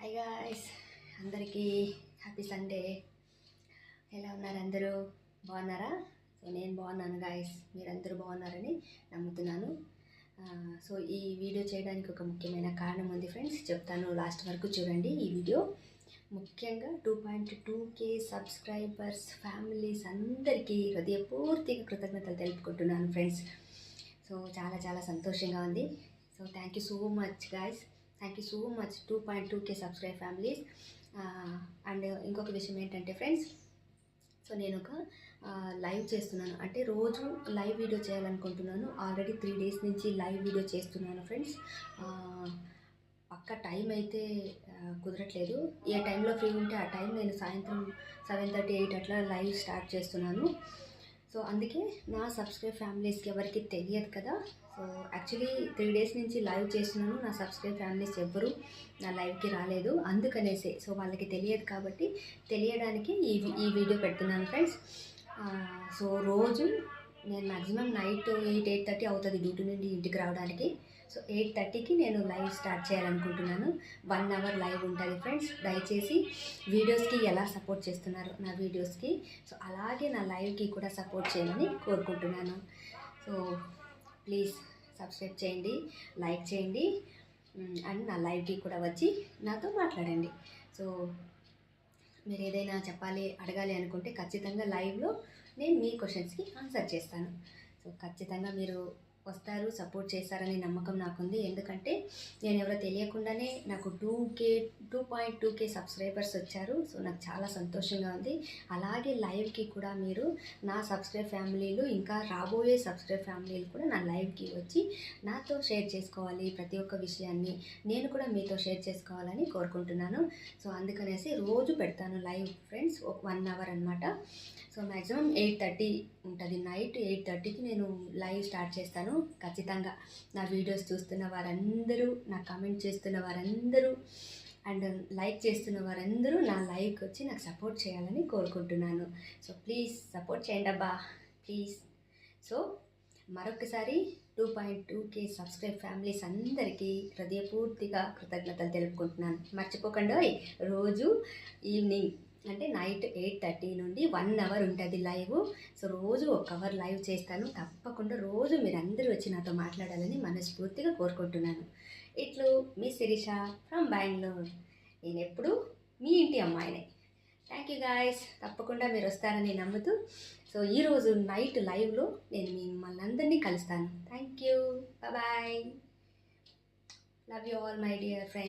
Hi guys, అందరికీ happy Sunday. ఎలా ఉన్నారు అందరూ? బాగున్నారా? సో నేను బాగున్నాను గాయ్స్, మీరందరూ బాగున్నారని నమ్ముతున్నాను. సో ఈ వీడియో చేయడానికి ఒక ముఖ్యమైన కారణం ఉంది ఫ్రెండ్స్, చెప్తాను, లాస్ట్ వరకు చూడండి ఈ వీడియో. ముఖ్యంగా 2.2K సబ్స్క్రైబర్స్ ఫ్యామిలీస్ అందరికీ హృదయపూర్తిగా కృతజ్ఞతలు తెలుపుకుంటున్నాను ఫ్రెండ్స్. సో చాలా చాలా సంతోషంగా ఉంది. So thank you so much guys, thank you so much 2.2K subscribe families. And ఇంకొక విషయం ఏంటంటే ఫ్రెండ్స్, సో నేను ఒక లైవ్ చేస్తున్నాను, అంటే రోజు లైవ్ వీడియో చేయాలనుకుంటున్నాను. ఆల్రెడీ 3 డేస్ నుంచి లైవ్ వీడియో చేస్తున్నాను ఫ్రెండ్స్. పక్క టైం అయితే కుదరట్లేదు. ఏ టైంలో ఫ్రీ ఉంటే ఆ టైం నేను సాయంత్రం 7:30, 8 అట్లా లైవ్ స్టార్ట్ చేస్తున్నాను. సో అందుకే నా సబ్స్క్రైబ్ ఫ్యామిలీస్కి ఎవరికి తెలియదు కదా. సో యాక్చువల్లీ 3 డేస్ నుంచి లైవ్ చేస్తున్నాను, నా సబ్స్క్రైబ్ ఫ్యామిలీస్ ఎవ్వరు నా లైవ్కి రాలేదు, అందుకనేసే. సో వాళ్ళకి తెలియదు కాబట్టి తెలియడానికి ఈ వీడియో పెడుతున్నాను ఫ్రెండ్స్. సో రోజు నేను మ్యాక్సిమం నైట్ 8, 8:30 అవుతుంది డ్యూటీ నుండి ఇంటికి రావడానికి. సో 8:30కి నేను లైవ్ స్టార్ట్ చేయాలనుకుంటున్నాను. 1 అవర్ లైవ్ ఉంటుంది ఫ్రెండ్స్. దయచేసి వీడియోస్కి ఎలా సపోర్ట్ చేస్తున్నారు నా వీడియోస్కి, సో అలాగే నా లైవ్కి కూడా సపోర్ట్ చేయమని కోరుకుంటున్నాను. సో ప్లీజ్ సబ్స్క్రైబ్ చేయండి, లైక్ చేయండి, అండ్ నా లైవ్కి కూడా వచ్చి నాతో మాట్లాడండి. సో మీరు ఏదైనా చెప్పాలి, అడగాలి అనుకుంటే ఖచ్చితంగా లైవ్లో నేను మీ క్వశ్చన్స్కి ఆన్సర్ చేస్తాను. సో ఖచ్చితంగా మీరు వస్తారు, సపోర్ట్ చేస్తారనే నమ్మకం నాకుంది. ఎందుకంటే నేను ఎవరో తెలియకుండానే నాకు 2.2K సబ్స్క్రైబర్స్ వచ్చారు. సో నాకు చాలా సంతోషంగా ఉంది. అలాగే లైవ్కి కూడా మీరు నా సబ్స్క్రైబ్ ఫ్యామిలీలు, ఇంకా రాబోయే సబ్స్క్రైబ్ ఫ్యామిలీలు కూడా నా లైవ్కి వచ్చి నాతో షేర్ చేసుకోవాలి. ప్రతి ఒక్క విషయాన్ని నేను కూడా మీతో షేర్ చేసుకోవాలని కోరుకుంటున్నాను. సో అందుకనేసి రోజు పెడతాను లైవ్ ఫ్రెండ్స్, 1 అవర్ అనమాట. సో మ్యాక్సిమం 8:30 ఉంటుంది, నైట్ 8:30కి నేను లైవ్ స్టార్ట్ చేస్తాను. ఖచ్చితంగా నా వీడియోస్ చూస్తున్న వారందరూ, నా కామెంట్ చేస్తున్న వారందరూ, అండ్ లైక్ చేస్తున్న వారందరూ నా లైవ్కి వచ్చి నాకు సపోర్ట్ చేయాలని కోరుకుంటున్నాను. సో ప్లీజ్ సపోర్ట్ చేయండి అబ్బా, ప్లీజ్. సో మరొకసారి 2.2K సబ్స్క్రైబ్ ఫ్యామిలీస్ అందరికీ హృదయపూర్తిగా కృతజ్ఞతలు తెలుపుకుంటున్నాను. మర్చిపోకండి, రోజు ఈవినింగ్ అంటే నైట్ 8:30 నుండి 1 అవర్ ఉంటుంది లైవ్. సో రోజు 1 అవర్ లైవ్ చేస్తాను. తప్పకుండా రోజు మీరందరూ వచ్చి నాతో మాట్లాడాలని మనస్ఫూర్తిగా కోరుకుంటున్నాను. ఇట్లు మీ శిరీష ఫ్రమ్ బెంగళూరు. నేను ఎప్పుడు మీ ఇంటి అమ్మాయినే. థ్యాంక్ యూ గాయస్, తప్పకుండా మీరు వస్తారని నమ్ముతూ, సో ఈరోజు నైట్ లైవ్లో నేను మిమ్మల్ని అందరినీ కలుస్తాను. Thank you, bye, love you all my dear friends.